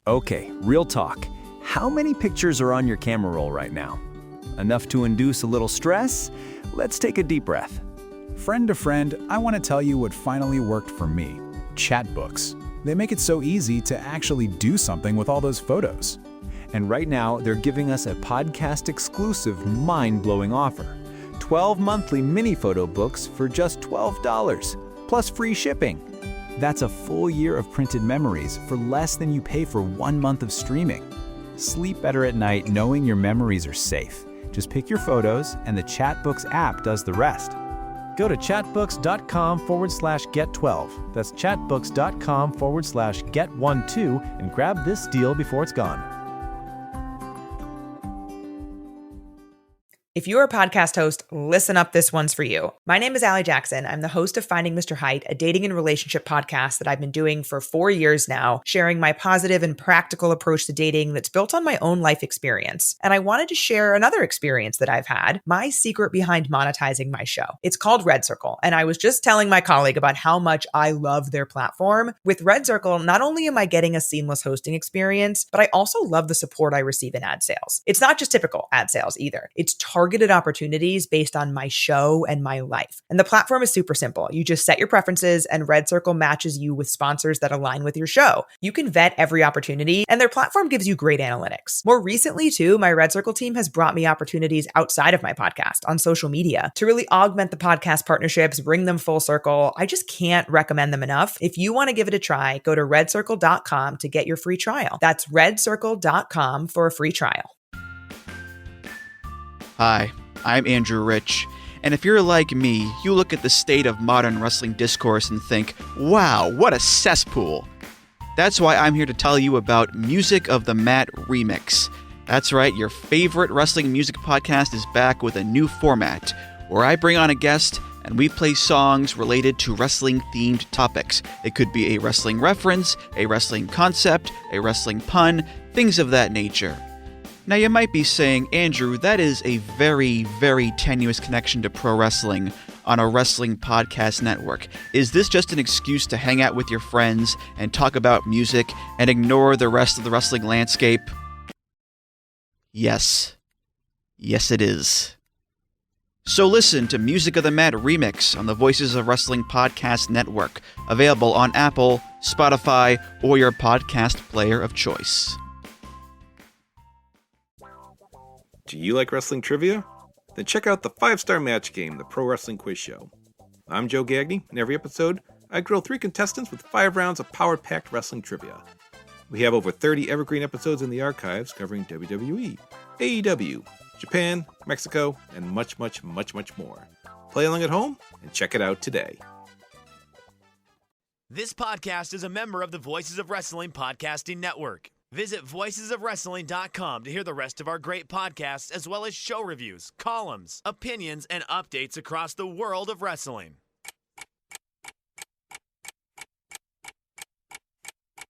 Okay, real talk. How many pictures are on your camera roll right now? Enough to induce a little stress? Let's take a deep breath. Friend to friend, I want to tell you what finally worked for me. Chatbooks. They make it so easy to actually do something with all those photos. And right now, they're giving us a podcast-exclusive, mind-blowing offer. 12 monthly mini photo books for just $12, plus free shipping. That's a full year of printed memories for less than you pay for 1 month of streaming. Sleep better at night knowing your memories are safe. Just pick your photos and the Chatbooks app does the rest. Go to chatbooks.com/get12. That's chatbooks.com/get12 and grab this deal before it's gone. If you're a podcast host, listen up, this one's for you. My name is Allie Jackson. I'm the host of Finding Mr. Height, a dating and relationship podcast that I've been doing for 4 years now, sharing my positive and practical approach to dating that's built on my own life experience. And I wanted to share another experience that I've had, my secret behind monetizing my show. It's called Red Circle, and I was just telling my colleague about how much I love their platform. With Red Circle, not only am I getting a seamless hosting experience, but I also love the support I receive in ad sales. It's not just typical ad sales either. It's targeted opportunities based on my show and my life. And the platform is super simple. You just set your preferences and Red Circle matches you with sponsors that align with your show. You can vet every opportunity and their platform gives you great analytics. More recently too, my Red Circle team has brought me opportunities outside of my podcast on social media to really augment the podcast partnerships, bring them full circle. I just can't recommend them enough. If you want to give it a try, go to redcircle.com to get your free trial. That's redcircle.com for a free trial. Hi, I'm Andrew Rich, and if you're like me, you look at the state of modern wrestling discourse and think, wow, what a cesspool. That's why I'm here to tell you about Music of the Mat Remix. That's right, your favorite wrestling music podcast is back with a new format, where I bring on a guest and we play songs related to wrestling-themed topics. It could be a wrestling reference, a wrestling concept, a wrestling pun, things of that nature. Now you might be saying, Andrew, that is a very, very tenuous connection to pro wrestling on a wrestling podcast network. Is this just an excuse to hang out with your friends and talk about music and ignore the rest of the wrestling landscape? Yes. Yes, it is. So listen to Music of the Mat Remix on the Voices of Wrestling Podcast Network, available on Apple, Spotify, or your podcast player of choice. Do you like wrestling trivia? Then check out the 5-Star Match Game, the Pro Wrestling Quiz Show. I'm Joe Gagney. In every episode, I grill 3 contestants with 5 rounds of power-packed wrestling trivia. We have over 30 evergreen episodes in the archives covering WWE, AEW, Japan, Mexico, and much, much, much, much more. Play along at home and check it out today. This podcast is a member of the Voices of Wrestling Podcasting Network. Visit voicesofwrestling.com to hear the rest of our great podcasts, as well as show reviews, columns, opinions, and updates across the world of wrestling.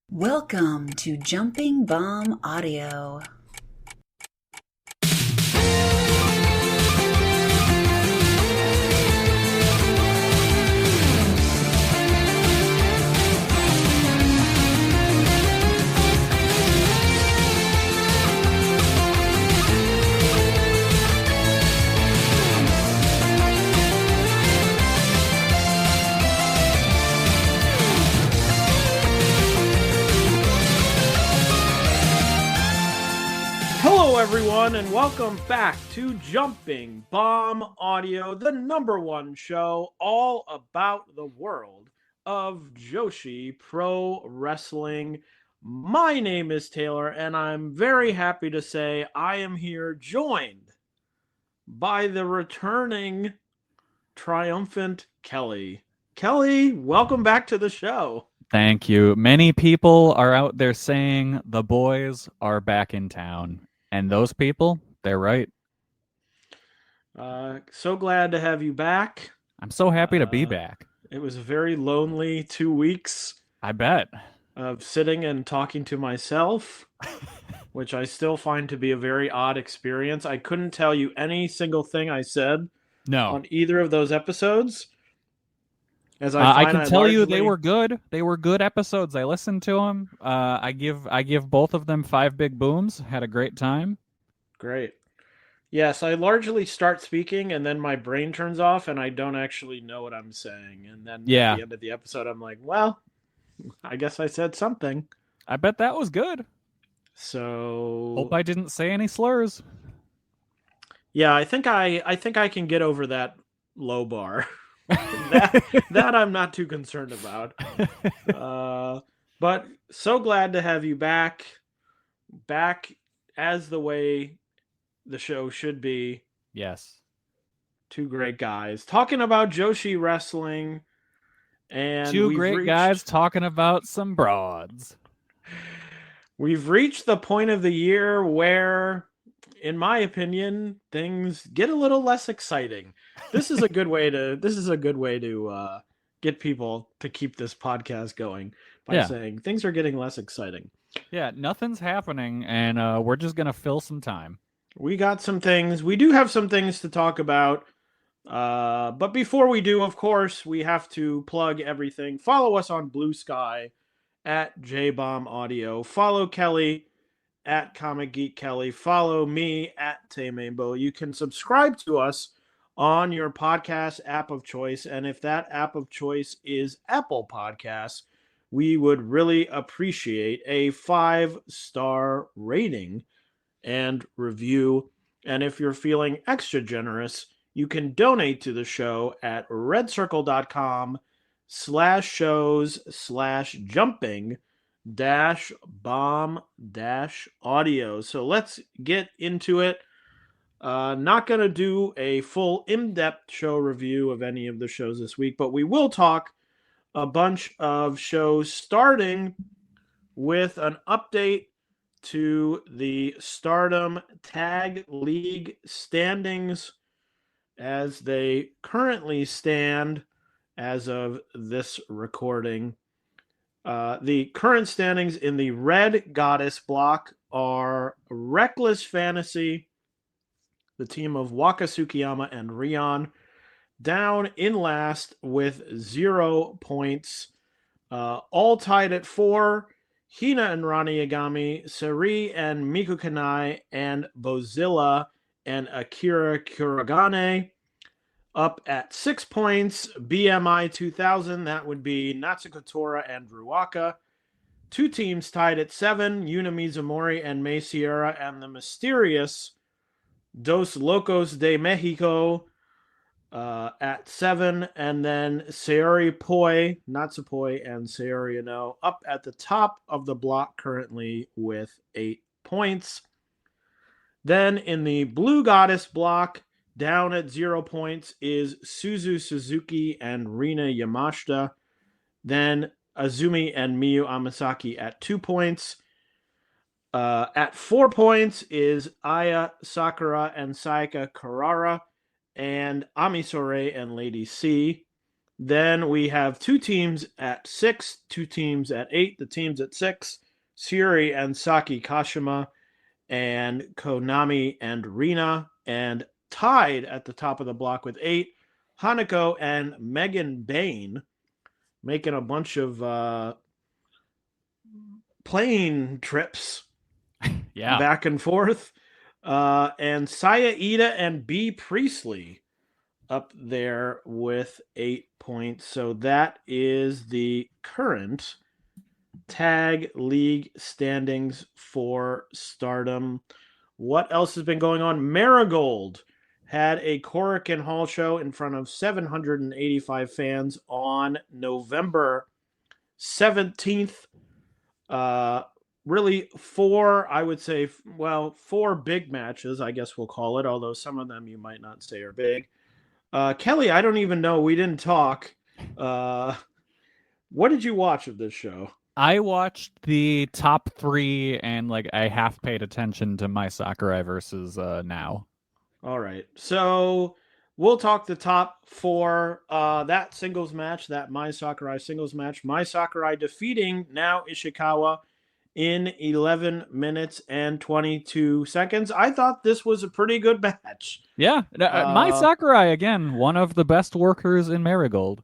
Welcome to Jumping Bomb Audio. Hello everyone, and welcome back to Jumping Bomb Audio, the #1 show all about the world of joshi pro wrestling. My name is Taylor, and I'm very happy to say I am here joined by the returning triumphant Kelly. Kelly, welcome back to the show. Thank you. Many people are out there saying the boys are back in town. And those people, they're right. So glad to have you back. I'm so happy to be back. It was a very lonely 2 weeks. I bet. Of sitting and talking to myself, which I still find to be a very odd experience. I couldn't tell you any single thing I said on either of those episodes. As I find can tell you they largely- were good. They were good episodes. I listened to them. I give both of them 5 big booms. Had a great time. Great. Yes, I largely start speaking and then my brain turns off and I don't actually know what I'm saying. And then Yeah. at the end of the episode, I'm like, well, I guess I said something. I bet that was good. So Hope I didn't say any slurs. yeah, I think I can get over that low bar. that I'm not too concerned about. But so glad to have you back as the way the show should be. Yes. Two great guys talking about Joshi wrestling, and Two great guys talking about some broads. We've reached the point of the year where, in my opinion, things get a little less exciting. This is a good way to get people to keep this podcast going by saying things are getting less exciting. Yeah, nothing's happening, and we're just gonna fill some time. We got some things. We do have some things to talk about. But before we do, of course, we have to plug everything. Follow us on Blue Sky at JBomb Audio. Follow Kelly at Comic Geek Kelly. Follow me at Taymambo. You can subscribe to us on your podcast app of choice. And if that app of choice is Apple Podcasts, we would really appreciate a 5-star rating and review. And if you're feeling extra generous, you can donate to the show at redcircle.com/shows/jumping-bomb-audio. So let's get into it. Not going to do a full in-depth show review of any of the shows this week, but we will talk a bunch of shows, starting with an update to the Stardom Tag League standings as they currently stand as of this recording. The current standings in the Red Goddess block are Reckless Fantasy, the team of Waka Tsukiyama and Rion, down in last with 0 points. All tied at 4, Hina and Rani Yagami, Saree and Miku Kanai, and Bozilla and Akira Kuragane. Up at 6 points, BMI 2000, that would be Natsuko Tora and Ruaka. 2 teams tied at 7, Yuna Mizumori and Mei Sierra, and the mysterious Dos Locos de Mexico at 7, and then Sayori Poi, Natsupoi, and Sayori Ano up at the top of the block currently with 8 points. Then in the Blue Goddess block, down at 0 points is Suzu Suzuki and Rina Yamashita. Then Azumi and Miyu Amasaki at 2 points. At 4 points is Aya Sakura and Sayaka Karara, and Amisore and Lady C. Then we have 2 teams at 6, 2 teams at 8. The teams at 6, Suri and Saki Kashima, and Konami and Rina. And tied at the top of the block with 8, Hanako and Megan Bain, making a bunch of plane trips back and forth. And Saya Ida and B. Priestley up there with 8 points. So that is the current Tag League standings for Stardom. What else has been going on? Marigold had a Korakuen Hall show in front of 785 fans on November 17th. Really 4 big matches, I guess we'll call it, although some of them you might not say are big. Kelly, I don't even know. We didn't talk. What did you watch of this show? I watched the top 3, and I half paid attention to My Sakurai versus Now. All right. So we'll talk the top 4. That singles match, that Mai Sakurai singles match. Mai Sakurai defeating Now Ishikawa in 11 minutes and 22 seconds. I thought this was a pretty good match. Yeah. Mai Sakurai, again, one of the best workers in Marigold.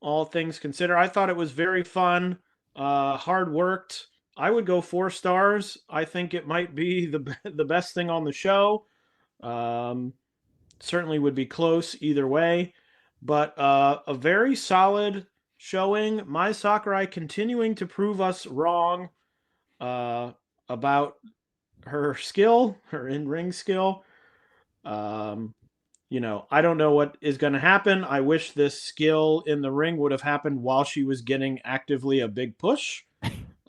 all things considered. I thought it was very fun, hard worked. I would go 4 stars. I think it might be the best thing on the show. Um, Certainly would be close either way, but a very solid showing. Mai Sakurai continuing to prove us wrong about her skill, her in-ring skill. I don't know what is going to happen. I wish this skill in the ring would have happened while she was getting actively a big push.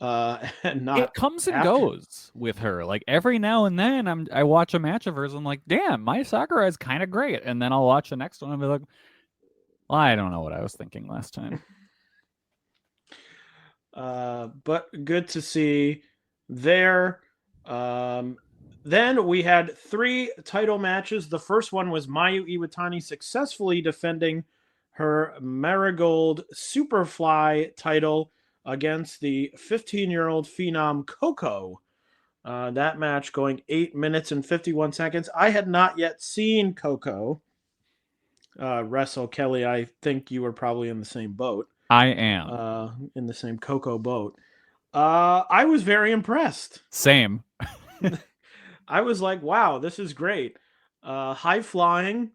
And not it comes and after. goes with her. Like every now and then I watch a match of hers and I'm like, damn, Mai Sakurai is kind of great. And then I'll watch the next one and be like, well, I don't know what I was thinking last time. But good to see there. Then we had 3 title matches. The first one was Mayu Iwatani successfully defending her Marigold Superfly title against the 15-year-old phenom Coco. That match going 8 minutes and 51 seconds. I had not yet seen Coco wrestle. Kelly, I think you were probably in the same boat. I am. In the same Coco boat. I was very impressed. Same. I was like, wow, this is great. High flying.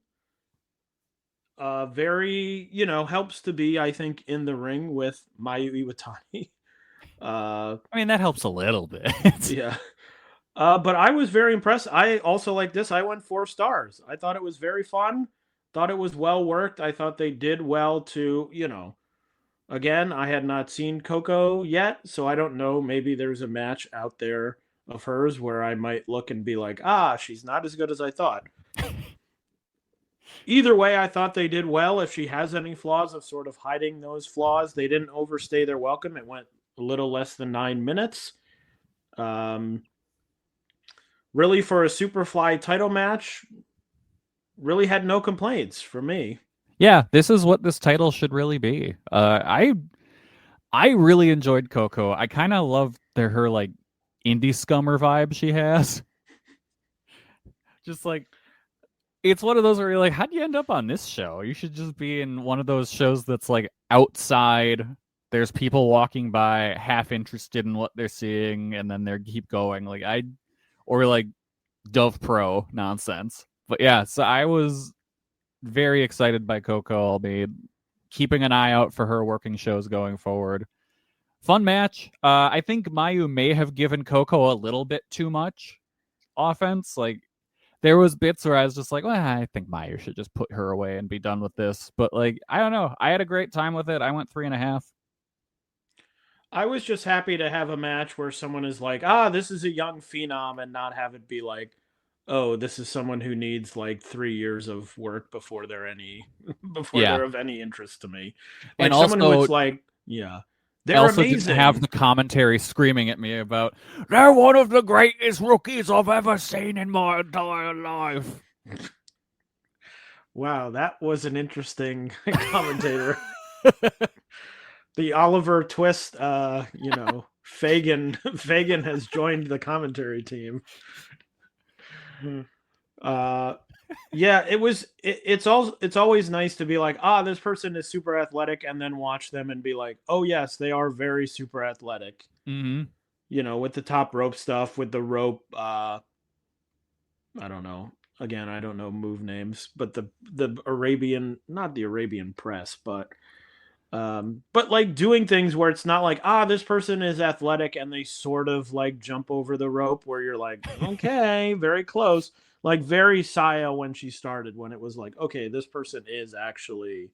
Very, helps to be, I think, in the ring with Mayu Iwatani. I mean, that helps a little bit. Yeah. But I was very impressed. I also like this. I went 4 stars. I thought it was very fun. Thought it was well worked. I thought they did well to, again, I had not seen Coco yet, so I don't know. Maybe there's a match out there of hers where I might look and be like, she's not as good as I thought. Either way, I thought they did well. If she has any flaws of sort of hiding those flaws, they didn't overstay their welcome. It went a little less than 9 minutes. Really, for a Superfly title match, really had no complaints for me. Yeah, this is what this title should really be. I really enjoyed Coco. I kind of love her like indie scummer vibe she has. Just like, it's one of those where you're like, how'd you end up on this show? You should just be in one of those shows that's like outside. There's people walking by, half interested in what they're seeing, and then they keep going. Or like Dove Pro nonsense. But yeah, so I was very excited by Coco. I'll be keeping an eye out for her working shows going forward. Fun match. I think Mayu may have given Coco a little bit too much offense. Like, there was bits where I was just like, well, I think Mayu should just put her away and be done with this. But like, I don't know. I had a great time with it. I went 3.5. I was just happy to have a match where someone is like, this is a young phenom, and not have it be like, oh, this is someone who needs like 3 years of work before they're they're of any interest to me. Like, and someone also, who it's like, yeah, they're also amazing. Didn't have the commentary screaming at me about, they're one of the greatest rookies I've ever seen in my entire life. Wow, that was an interesting commentator. The Oliver Twist, Fagan has joined the commentary team. Yeah, it's always nice to be like, this person is super athletic, and then watch them and be like, oh yes, they are very super athletic. Mm-hmm. With the top rope stuff, with the rope, I don't know. Again, I don't know move names, but the Arabian, not the Arabian press, but like doing things where it's not like, this person is athletic and they sort of like jump over the rope, where you're like, okay, very close. Like very Saya when she started, when it was like, okay, this person is actually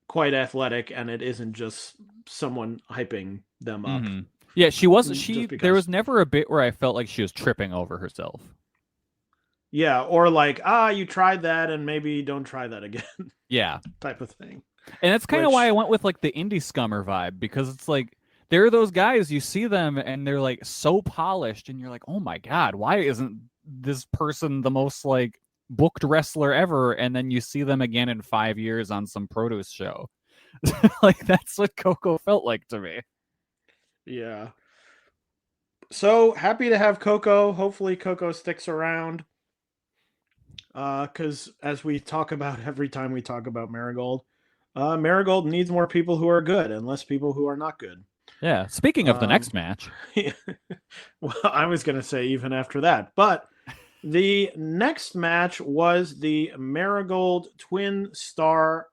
quite athletic and it isn't just someone hyping them up. Mm-hmm. Yeah, she wasn't. There was never a bit where I felt like she was tripping over herself. Yeah, or like, you tried that and maybe don't try that again. Yeah. Type of thing. And that's kind of why I went with like the indie scummer vibe, because it's like, there are those guys, you see them and they're like so polished and you're like, oh my God, why isn't this person the most like booked wrestler ever? And then you see them again in 5 years on some produce show. Like, that's what Coco felt like to me. Yeah. So happy to have Coco. Hopefully Coco sticks around. Because as we talk about every time we talk about Marigold, Marigold needs more people who are good and less people who are not good. Yeah. Speaking of the next match. Well, I was going to say even after that, but the next match was the Marigold Twin Star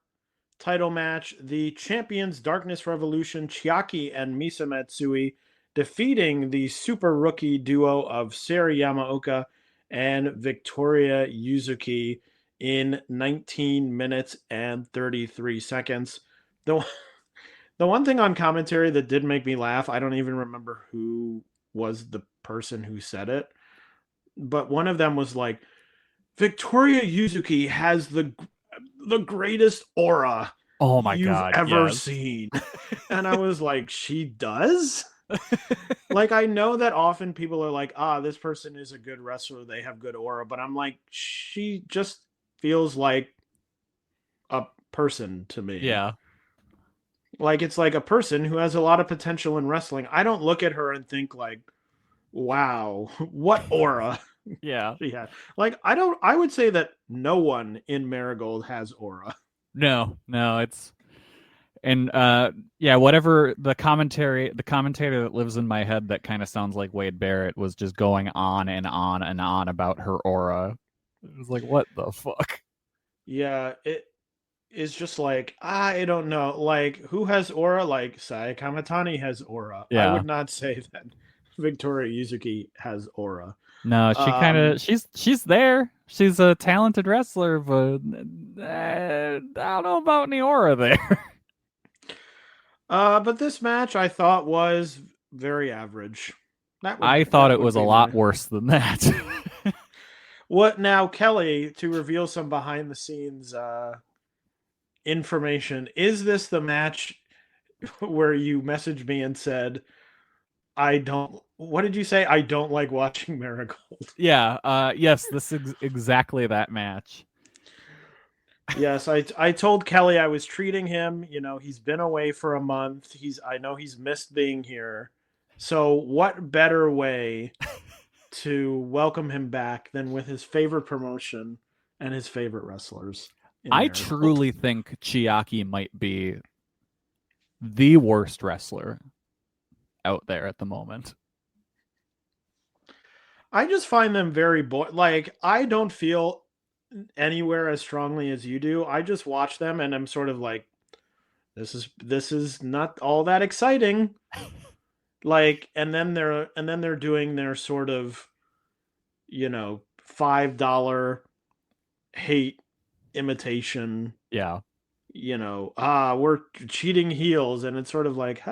title match. The champions Darkness Revolution, Chiaki and Misa Matsui, defeating the super rookie duo of Sari Yamaoka and Victoria Yuzuki in 19 minutes and 33 seconds. The one thing on commentary that did make me laugh, I don't even remember who was the person who said it, but one of them was like, Victoria Yuzuki has the greatest aura Oh my you've God, ever yes. seen. And I was like, she does? Like, I know that often people are like, this person is a good wrestler, they have good aura, but I'm like, she just feels like a person to me. Yeah. Like, it's like a person who has a lot of potential in wrestling. I don't look at her and think like, wow, what aura. Yeah. Yeah. Like, I would say that no one in Marigold has aura. No, it's and yeah, whatever the commentator that lives in my head that kind of sounds like Wade Barrett was just going on and on and on about her aura. It was like, what the fuck? Yeah, it is just like, I don't know. Like, who has aura? Like, Saya Kamatani has aura. I Yeah. would not say that Victoria Yuzuki has aura. No, she kind of she's there. She's a talented wrestler, but I don't know about any aura there. But this match I thought was very average. I thought it was a lot worse than that. What now, Kelly, to reveal some behind the scenes information, is this the match where you messaged me and said, what did you say? I don't like watching Marigold. Yeah, yes, this is exactly that match. Yes, I told Kelly I was treating him, he's been away for a month. I know he's missed being here. So what better way to welcome him back than with his favorite promotion and his favorite wrestlers? I truly think Chiaki might be the worst wrestler out there at the moment. I just find them very like, I don't feel anywhere as strongly as you do. I just watch them and I'm sort of like, this is not all that exciting. Like, and then they're doing their sort of, $5 hate imitation. Yeah. We're cheating heels, and it's sort of like,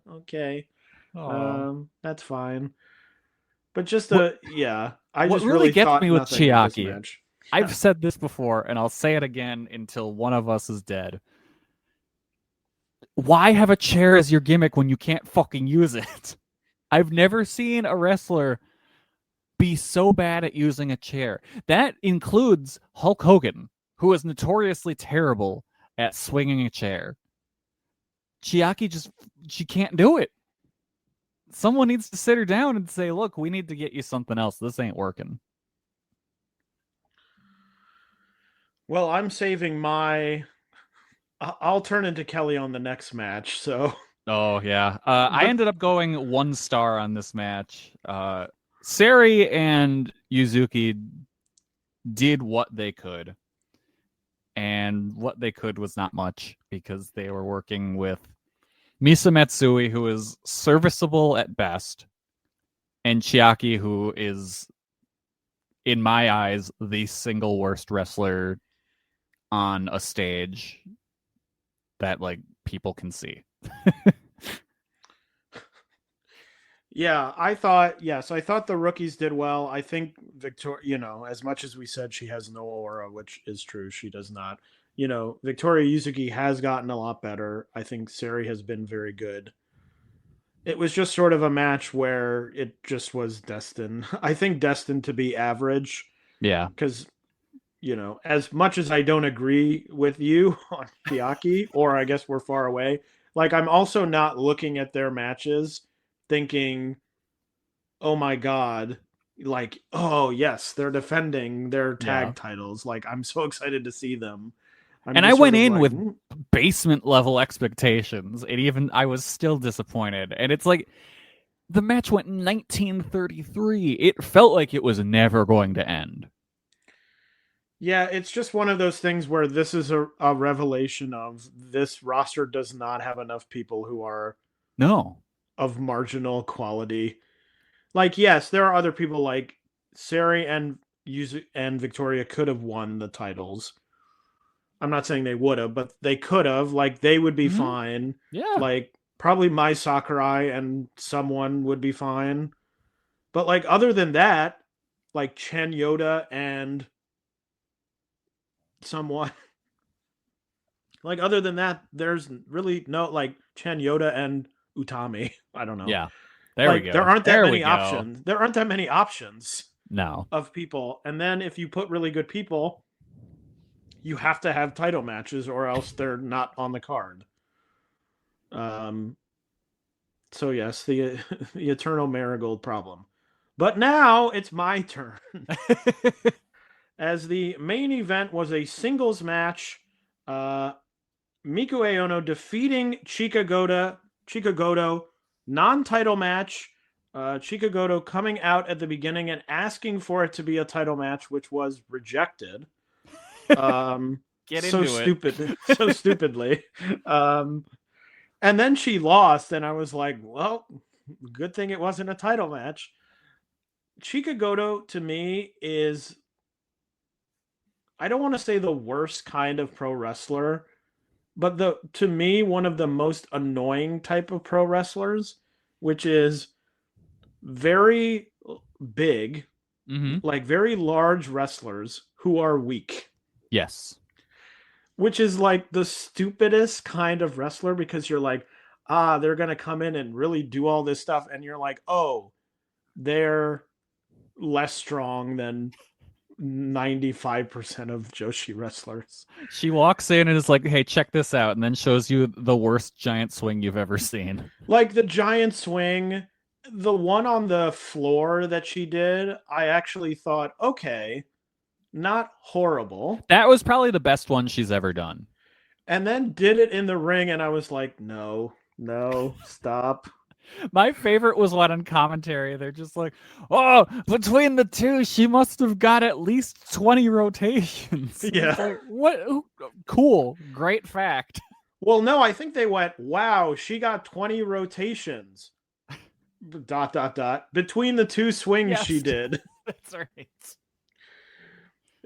okay. That's fine. But just I just really gets me with Chiaki. I've said this before, and I'll say it again until one of us is dead. Why have a chair as your gimmick when you can't fucking use it? I've never seen a wrestler be so bad at using a chair. That includes Hulk Hogan, who is notoriously terrible at swinging a chair. Chiaki she can't do it. Someone needs to sit her down and say, look, we need to get you something else. This ain't working. Well, I'm saving I'll turn into Kelly on the next match, so. Oh, yeah. I ended up going 1 star on this match. Sari and Yuzuki did what they could. And what they could was not much, because they were working with Misa Matsui, who is serviceable at best, and Chiaki, who is, in my eyes, the single worst wrestler on a stage that, like, people can see. Yeah, I thought the rookies did well. I think Victoria, as much as we said she has no aura, which is true, she does not. Victoria Yuzuki has gotten a lot better. I think Sari has been very good. It was just sort of a match where it just was destined. I think destined to be average. Yeah. Because, as much as I don't agree with you on Chiaki, or I guess we're far away, like, I'm also not looking at their matches thinking, oh my God, like, oh yes, they're defending their tag titles. Like, I'm so excited to see them. And I went in with basement level expectations, and I was still disappointed. And it's like, the match went 1933. It felt like it was never going to end. Yeah, it's just one of those things where this is a revelation of this roster does not have enough people who are of marginal quality. Like, yes, there are other people like Sari and Victoria could have won the titles. I'm not saying they would have, but they could have. Like, they would be fine. Yeah. Like, probably Mai Sakurai and someone would be fine. But, like, other than that, like Chen Yoda and someone. Like, other than that, there's really no, like, Chen Yoda and Utami. I don't know. Yeah. There we go. There aren't that many options. There aren't that many options. No. Of people. And then if you put really good people, you have to have title matches or else they're not on the card. So yes, the eternal Marigold problem. But now it's my turn. As the main event was a singles match, Miku Aono defeating Chika Goto, non-title match. Chika Goto coming out at the beginning and asking for it to be a title match, which was rejected. Get so into stupid, so stupidly. And then she lost, and I was like, well, good thing it wasn't a title match. Chika Goto, to me, is, I don't want to say the worst kind of pro wrestler, but to me, one of the most annoying type of pro wrestlers, which is very big, like very large wrestlers who are weak. Yes. Which is like the stupidest kind of wrestler, because you're like, they're going to come in and really do all this stuff. And you're like, oh, they're less strong than 95% of Joshi wrestlers. She walks in and is like, hey, check this out. And then shows you the worst giant swing you've ever seen. Like the giant swing, the one on the floor that she did, I actually thought, okay, not horrible. That was probably the best one she's ever done. And then did it in the ring, and I was like, no, stop. My favorite was one on commentary. They're just like, oh, between the two, she must have got at least 20 rotations. Yeah. Like, what? Cool. Great fact. Well, no, I think they went, wow, she got 20 rotations. ... Between the two swings she did. That's right.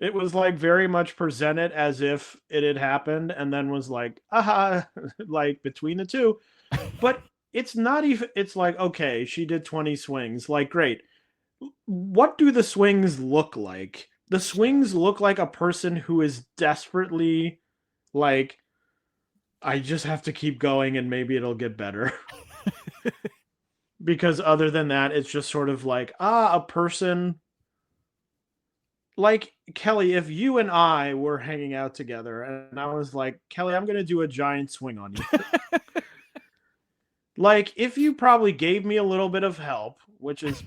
It was like very much presented as if it had happened, and then was like, aha, like between the two. But it's not even, it's like, okay, she did 20 swings. Like, great. What do the swings look like? The swings look like a person who is desperately like, I just have to keep going and maybe it'll get better. Because other than that, it's just sort of like, a person. Like, Kelly, if you and I were hanging out together and I was like, Kelly, I'm going to do a giant swing on you. Like, if you probably gave me a little bit of help, which is,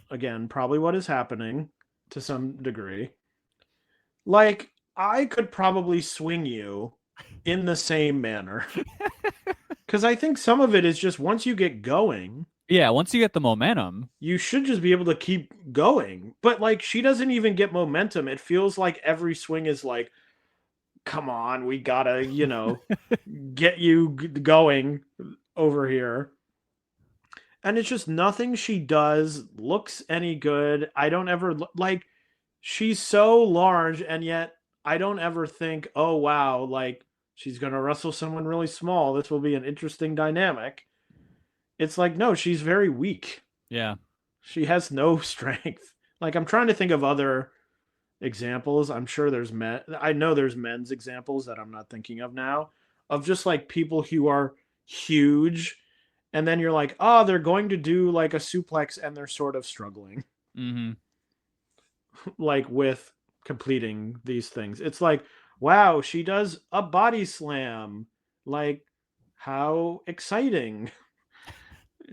again, probably what is happening to some degree, like, I could probably swing you in the same manner. Because I think some of it is just once you get going. Yeah, once you get the momentum, you should just be able to keep going. But like, she doesn't even get momentum. It feels like every swing is like, come on, we gotta, get you going over here. And it's just nothing she does looks any good. I don't ever, like, she's so large, and yet I don't ever think, oh, wow, like, she's gonna wrestle someone really small. This will be an interesting dynamic. It's like, no, she's very weak. Yeah. She has no strength. Like, I'm trying to think of other examples. I'm sure there's I know there's men's examples that I'm not thinking of now, of just like people who are huge, and then you're like, oh, they're going to do like a suplex and they're sort of struggling. Like with completing these things. It's like, wow, she does a body slam. Like, how exciting.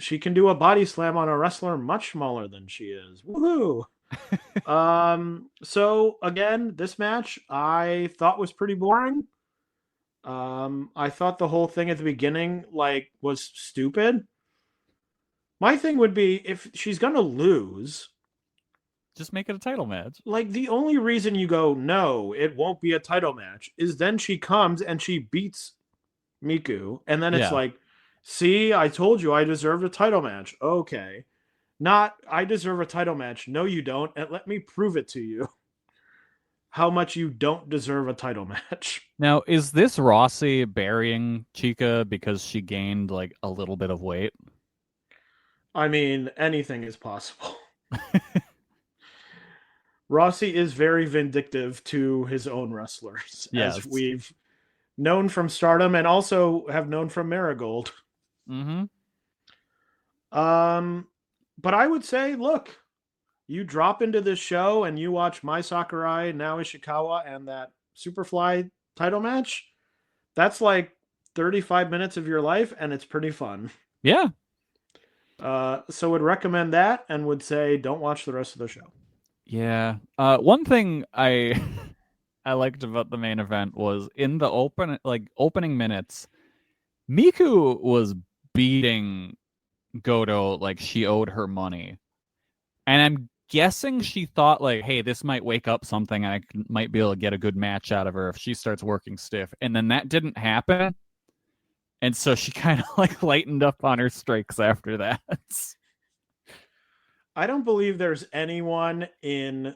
She can do a body slam on a wrestler much smaller than she is. Woohoo! So again, this match I thought was pretty boring. I thought the whole thing at the beginning was stupid. My thing would be, if she's gonna lose, Just make it a title match. the only reason you go, no, it won't be a title match, is then she comes and she beats Miku, and then it's Yeah. see, I told you I deserved a title match. Okay. Not, I deserve a title match. No, you don't. And let me prove it to you how much you don't deserve a title match. Now, is this Rossi burying Chica because she gained a little bit of weight? I mean, anything is possible. Rossi is very vindictive to his own wrestlers, Yes. as we've known from Stardom and also have known from Marigold. Mm-hmm. But I would say, look, you drop into this show and you watch Mai Sakurai, Now Ishikawa, and that Superfly title match. That's 35 minutes of your life, and it's pretty fun. Yeah. So would recommend that, and would say don't watch the rest of the show. Yeah. One thing I I liked about the main event was in the opening minutes, Miku was beating Goto like she owed her money. And I'm guessing she thought hey, this might wake up something and I might be able to get a good match out of her if she starts working stiff. And then that didn't happen. And so she kind of lightened up on her strikes after that. I don't believe there's anyone in,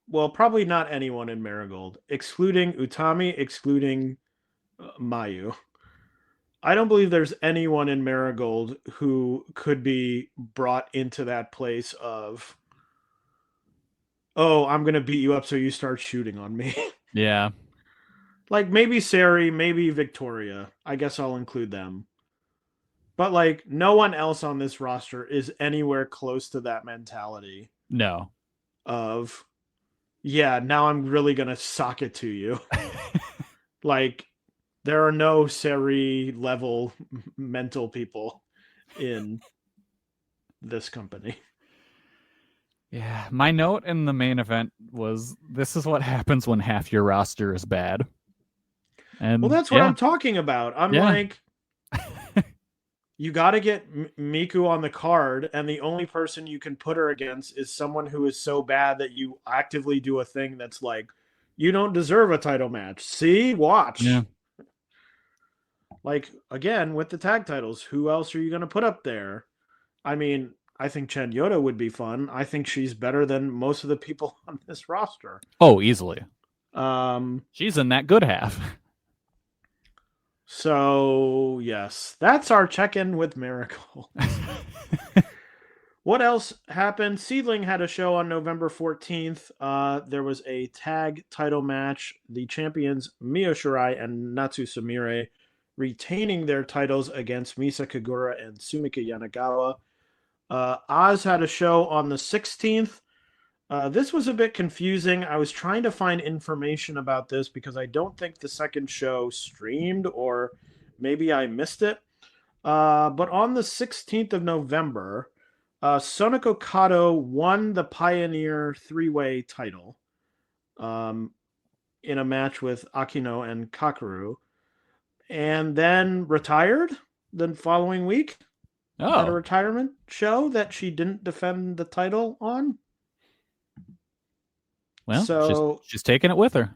well, probably not anyone in Marigold, excluding Utami, excluding Mayu. I don't believe there's anyone in Marigold who could be brought into that place of, oh, I'm going to beat you up so you start shooting on me. Yeah. Maybe Sari, maybe Victoria. I guess I'll include them. But no one else on this roster is anywhere close to that mentality. No. Of, yeah, now I'm really going to sock it to you. There are no Sari level mental people in this company. Yeah, my note in the main event was, this is what happens when half your roster is bad. And well, that's what I'm talking about. I'm you got to get Miku on the card, and the only person you can put her against is someone who is so bad that you actively do a thing that's you don't deserve a title match. See? Watch. Yeah. Again, with the tag titles, who else are you going to put up there? I mean, I think Chen Yoda would be fun. I think she's better than most of the people on this roster. Oh, easily. She's in that good half. So, yes, that's our check-in with Miracle. What else happened? Seedling had a show on November 14th. There was a tag title match. The champions Mio Shirai and Natsu Sumire retaining their titles against Misa Kagura and Sumika Yanagawa. Oz had a show on the 16th. This was a bit confusing. I was trying to find information about this because I don't think the second show streamed, or maybe I missed it. But on the 16th of November, Sonoko Kato won the Pioneer three-way title in a match with Akino and Kakeru, and then retired the following week at a retirement show that she didn't defend the title on. Well, so she's taking it with her.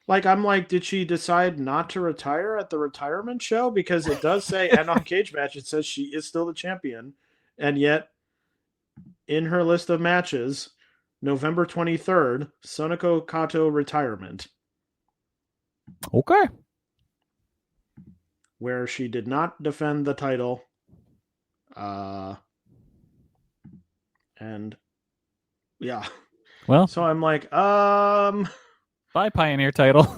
I'm did she decide not to retire at the retirement show? Because it does say, and on Cage Match, it says she is still the champion. And yet, in her list of matches, November 23rd, Sonoko Kato retirement. Okay. Where she did not defend the title. And, yeah. Well, so I'm bye Pioneer title.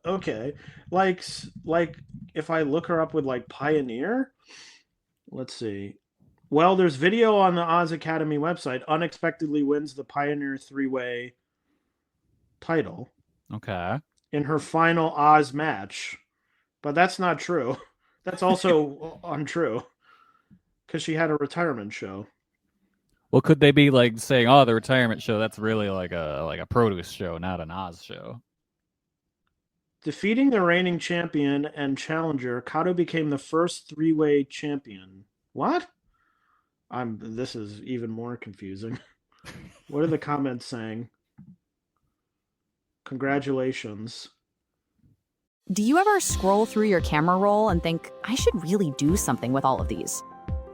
Okay. If I look her up with Pioneer, let's see. Well, there's video on the Oz Academy website. Unexpectedly wins the Pioneer three-way title. Okay. In her final Oz match. But that's not true. That's also untrue. Because she had a retirement show. Well, could they be saying, "Oh, the retirement show, that's really like a produce show, not an Oz show"? Defeating the reigning champion and challenger, Kato became the first three-way champion. What? This is even more confusing. What are the comments saying? Congratulations. Do you ever scroll through your camera roll and think, I should really do something with all of these?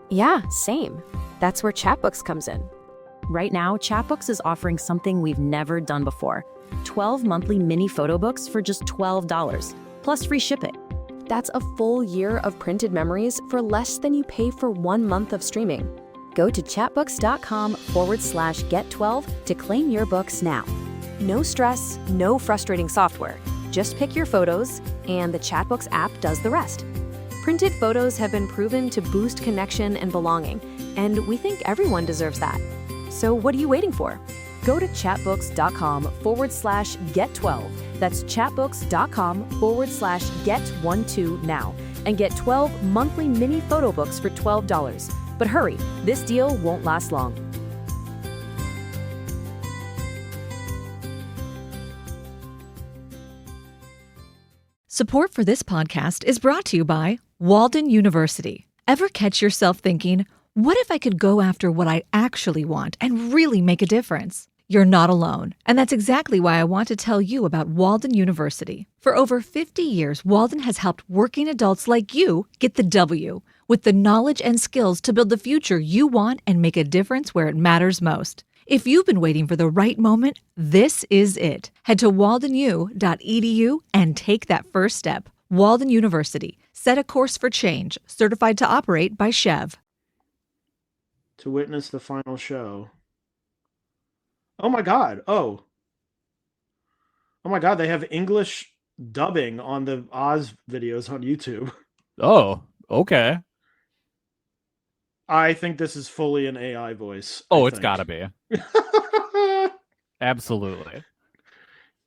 Yeah, same. That's where Chatbooks comes in. Right now, Chatbooks is offering something we've never done before. 12 monthly mini photo books for just $12, plus free shipping. That's a full year of printed memories for less than you pay for 1 month of streaming. Go to chatbooks.com/get12 to claim your books now. No stress, no frustrating software. Just pick your photos, and the Chatbooks app does the rest. Printed photos have been proven to boost connection and belonging, and we think everyone deserves that. So what are you waiting for? Go to chatbooks.com/get12. That's chatbooks.com/get12 now and get 12 monthly mini photo books for $12. But hurry, this deal won't last long. Support for this podcast is brought to you by Walden University. Ever catch yourself thinking, what if I could go after what I actually want and really make a difference? You're not alone, and that's exactly why I want to tell you about Walden University. For over 50 years, Walden has helped working adults like you get the W, with the knowledge and skills to build the future you want and make a difference where it matters most. If you've been waiting for the right moment, this is it. Head to waldenu.edu and take that first step. Walden University. Set a course for change. Certified to operate by Chev. To witness the final show. Oh my god. Oh my god, they have English dubbing on the Oz videos on YouTube. Oh, okay. I think this is fully an AI voice. Oh, it's gotta be. Absolutely.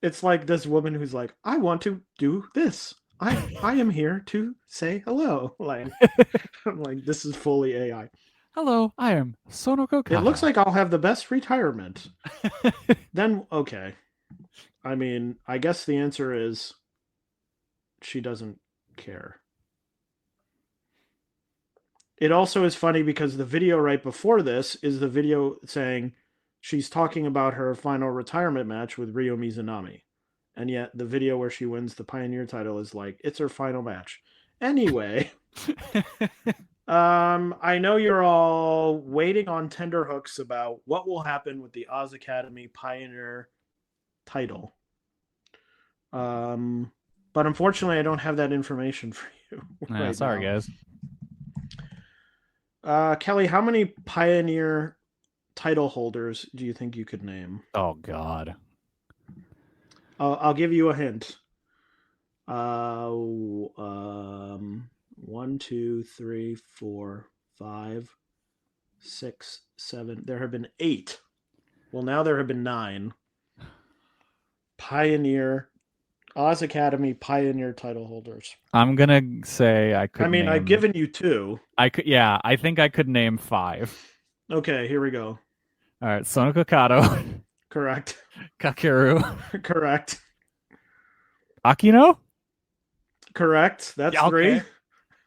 It's like this woman who's like, I want to do this. I am here to say hello. Like, I'm like, this is fully AI. Hello, I am Sonoko Kato. It looks like I'll have the best retirement. Then, okay. I mean, I guess the answer is she doesn't care. It also is funny because the video right before this is the video saying she's talking about her final retirement match with Ryo Mizunami. And yet the video where she wins the Pioneer title is like, it's her final match. Anyway, I know you're all waiting on tenterhooks about what will happen with the Oz Academy Pioneer title. But unfortunately, I don't have that information for you. Right sorry, now. Guys. Kelly, how many Pioneer title holders do you think you could name? Oh, God. I'll give you a hint. 1, 2, 3, 4, 5, 6, 7. There have been 8. Well, now there have been 9. Pioneer, Oz Academy Pioneer title holders. I'm gonna say I could. I mean, I've given you 2. I could. Yeah, I think I could name 5. Okay, here we go. All right, Sonoko Kato. Correct. Kakeru. Correct. Akino. Correct. That's okay. 3.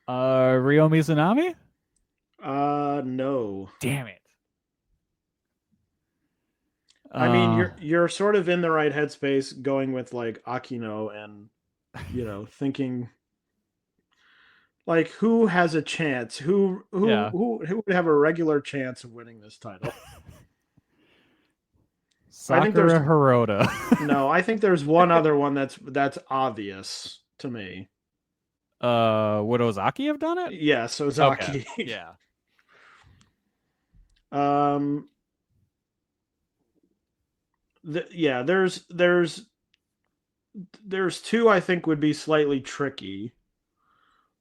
Ryo Mizunami. No. Damn it. I mean, you're sort of in the right headspace going with like Akino and, thinking like who has a chance? Who would have a regular chance of winning this title? Sakura Hirota. No, I think there's one other one that's obvious to me. Would Ozaki have done it? Yes, Ozaki. Okay. Yeah. There's 2 I think would be slightly tricky.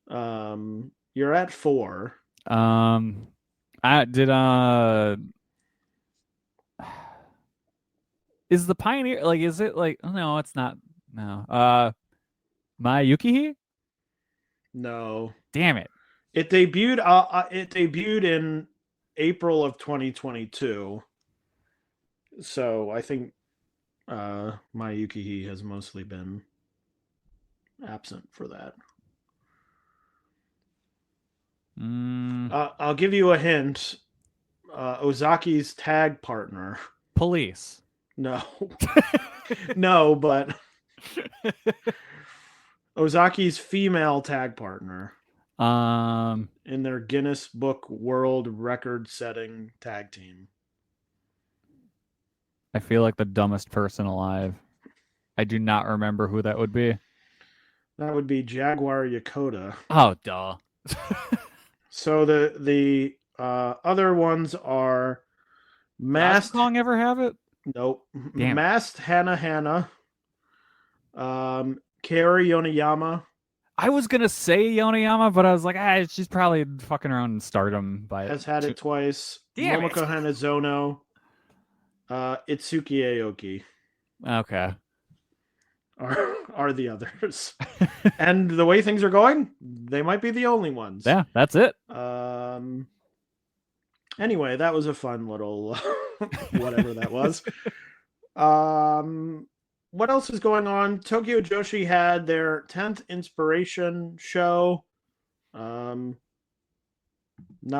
You're at 4. Is the Pioneer like? Is it like? No, it's not. No. Mai Yukihi? No. Damn it! It debuted. It debuted in April of 2022. So I think Mai Yukihi has mostly been absent for that. Mm, I'll give you a hint. Ozaki's tag partner. police. No. No, but Ozaki's female tag partner in their Guinness Book World Record-setting tag team. I feel like the dumbest person alive. I do not remember who that would be. That would be Jaguar Yokota. Oh, duh. So the other ones are Masked. Does Kong ever have it? Nope. Damn. Masked Hana, Kari Yoneyama. I was gonna say Yoneyama, but I was like, she's probably fucking around in Stardom by Has had it twice. Damn Momoko it. Hanazono. Itsuki Aoki Okay. are the others. And the way things are going, they might be the only ones. Yeah, that's it. Anyway, that was a fun little whatever that was. What else is going on? Tokyo Joshi had their 10th inspiration show. Not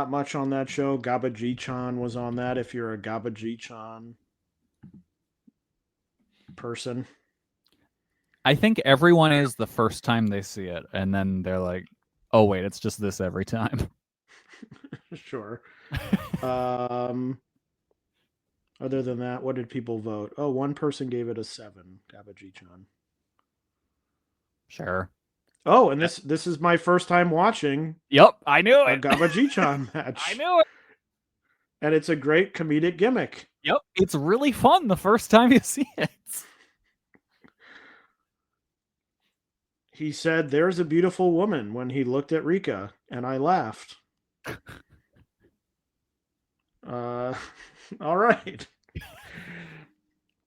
much on that show. Gabaji-chan was on that, if you're a Gabaji-chan person. I think everyone is the first time they see it, and then they're like, oh wait, it's just this every time. Sure. Other than that, what did people vote? Oh, one person gave it a 7. Gabaji-chan. Sure. Oh, and this is my first time watching. Yep, I knew A it. Gabaji-chan match. I knew it. And it's a great comedic gimmick. Yep, it's really fun the first time you see it. He said, "There's a beautiful woman," when he looked at Rika, and I laughed. All right.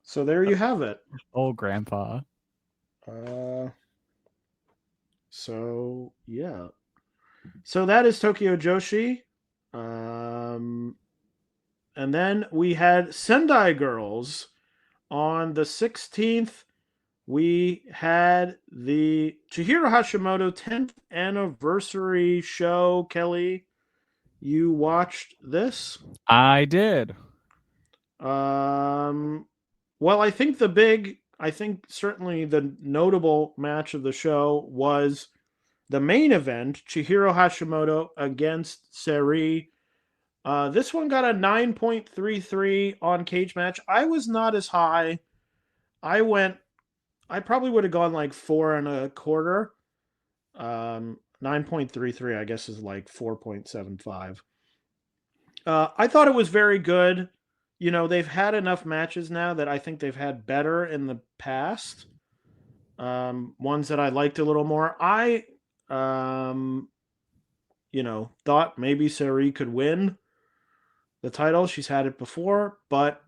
So there you have it. Oh, Grandpa. So yeah. So that is Tokyo Joshi. And then we had Sendai Girls on the 16th. We had the Chihiro Hashimoto 10th anniversary show. Kelly, you watched this? I did. Well, I think certainly the notable match of the show was the main event, Chihiro Hashimoto against SAREEE. This one got a 9.33 on Cage Match. I was not as high. I probably would have gone like 4.25. 9.33, I guess, is like 4.75. I thought it was very good. You know, they've had enough matches now that I think they've had better in the past. Ones that I liked a little more. I thought maybe SAREEE could win the title. She's had it before, but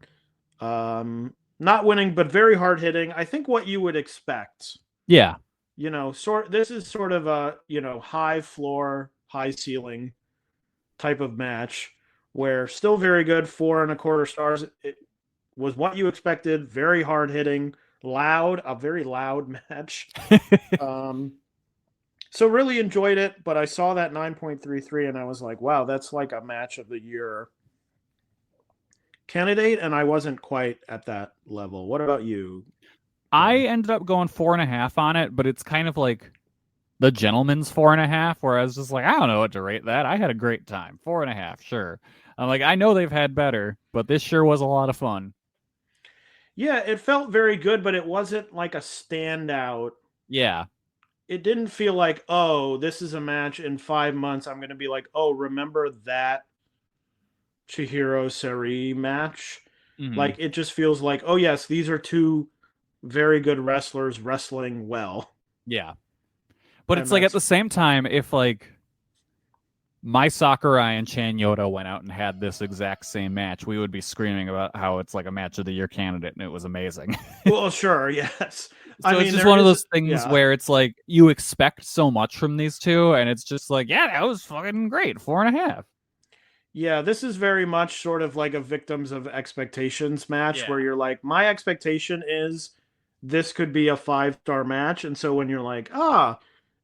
not winning, but very hard hitting. I think what you would expect. Yeah. This is sort of a, high floor, high ceiling type of match where still very good, 4.25 stars. It was what you expected. Very hard hitting, a very loud match. So really enjoyed it, but I saw that 9.33 and I was like, wow, that's like a match of the year candidate, and I wasn't quite at that level. What about you? I ended up going 4.5 on it, but it's kind of like the gentleman's 4.5, where I was just like, I don't know what to rate that. I had a great time. 4.5, sure. I'm like, I know they've had better, but this sure was a lot of fun. Yeah, it felt very good, but it wasn't like a standout. Yeah. It didn't feel like, oh, this is a match in 5 months. I'm going to be like, oh, remember that Chihiro SAREEE match? Mm-hmm. Like, it just feels like, oh, yes, these are two very good wrestlers wrestling well. Yeah. But it's like at the same time, if like Mai Sakurai and Chan Yoda went out and had this exact same match, we would be screaming about how it's like a match of the year candidate and it was amazing. Well, sure, yes. So it's just one of those things where it's like you expect so much from these two, and it's just like, yeah, that was fucking great. 4.5. Yeah, this is very much sort of like a victims of expectations match where you're like, my expectation is this could be a 5-star match. And so when you're like,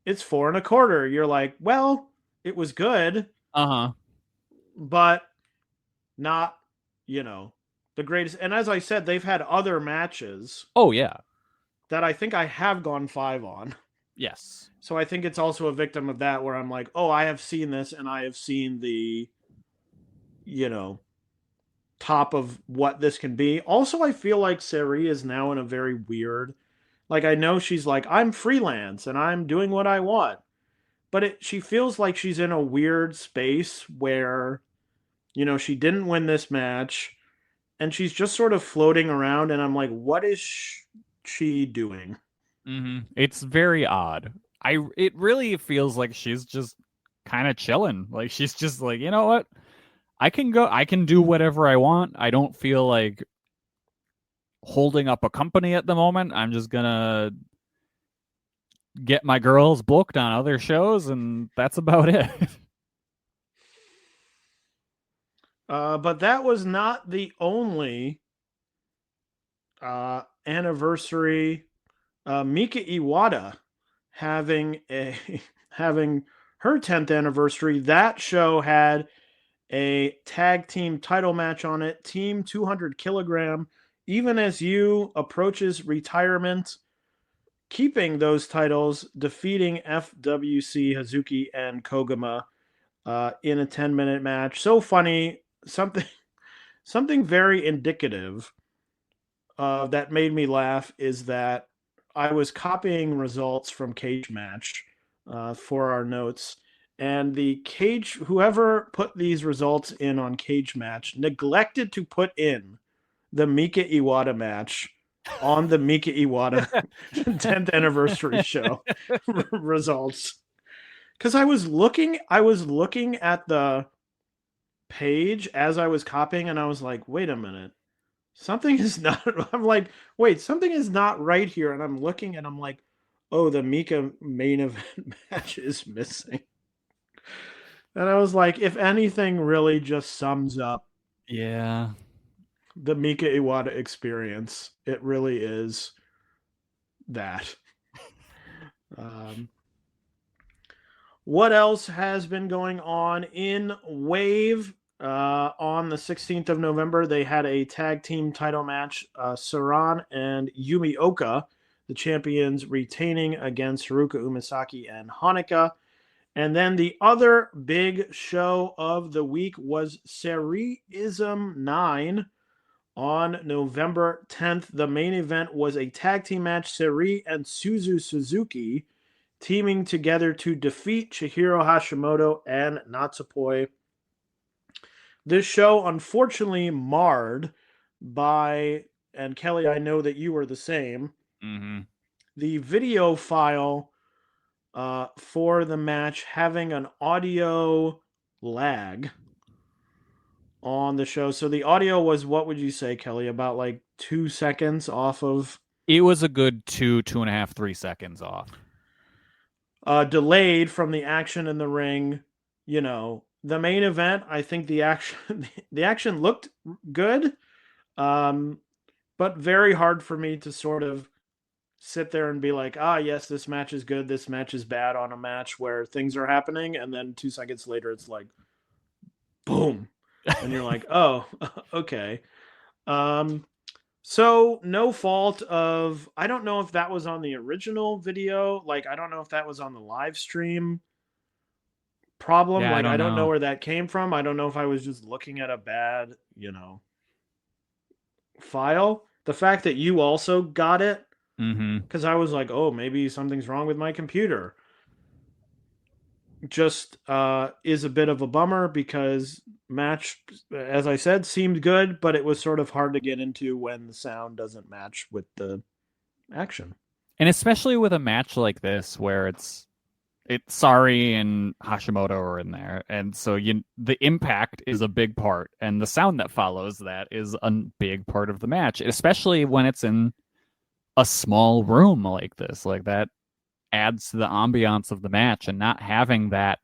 it's 4.25, you're like, well, it was good, but not, the greatest. And as I said, they've had other matches. Oh, yeah. That I think I have gone 5 on. Yes. So I think it's also a victim of that, where I'm like, oh, I have seen this, and I have seen the, top of what this can be. Also, I feel like Saree is now in a very weird, like, I know she's like, I'm freelance and I'm doing what I want, but she feels like she's in a weird space where, she didn't win this match and she's just sort of floating around, and I'm like, what is she doing? It's very odd. It really feels like she's just kind of chilling. Like, she's just like, you know what? I can do whatever I want. I don't feel like holding up a company at the moment. I'm just gonna get my girls booked on other shows, and that's about it. But that was not the only anniversary. Mika Iwata having her 10th anniversary. That show had a tag team title match on it. Team 200 kilogram. Even as you approaches retirement, keeping those titles, defeating FWC, Hazuki, and Koguma in a 10-minute match. So funny. Something very indicative that made me laugh is that I was copying results from Cage Match for our notes, and whoever put these results in on Cage Match neglected to put in the Mika Iwata match on the Mika Iwata 10th anniversary show results. Because I was looking at the page as I was copying, and I was like, wait a minute, something is not. I'm like, wait, something is not right here. And I'm looking, and I'm like, oh, the Mika main event match is missing. And I was like, if anything really just sums up the Mika Iwata experience, it really is that. What else has been going on in Wave? On the 16th of November, they had a tag team title match. Saran and Yumi Oka, the champions, retaining against Haruka Umasaki and Hanukkah. And then the other big show of the week was SAREEEism IX on November 10th. The main event was a tag team match. Saree and Suzu Suzuki teaming together to defeat Chihiro Hashimoto and Natsupoi. This show, unfortunately, marred by, and Kelly, I know that you were the same, the video file for the match having an audio lag on the show. So the audio was, what would you say, Kelly, about like 2 seconds off of? It was a good 2.5, 3 seconds off. Delayed from the action in the ring. The main event, I think the action looked good, but very hard for me to sort of sit there and be like, yes, this match is good, this match is bad, on a match where things are happening, and then 2 seconds later it's like, boom, and you're like, oh, okay. So no fault of, I don't know if that was on the original video, like I don't know if that was on the live stream problem. Yeah, I don't know where that came from. I don't know if I was just looking at a bad, file. The fact that you also got it, because I was like, oh, maybe something's wrong with my computer, just is a bit of a bummer, because match, as I said, seemed good, but it was sort of hard to get into when the sound doesn't match with the action. And especially with a match like this where it's Sari and Hashimoto are in there, and so the impact is a big part, and the sound that follows that is a big part of the match, especially when it's in a small room like this. Like, that adds to the ambiance of the match, and not having that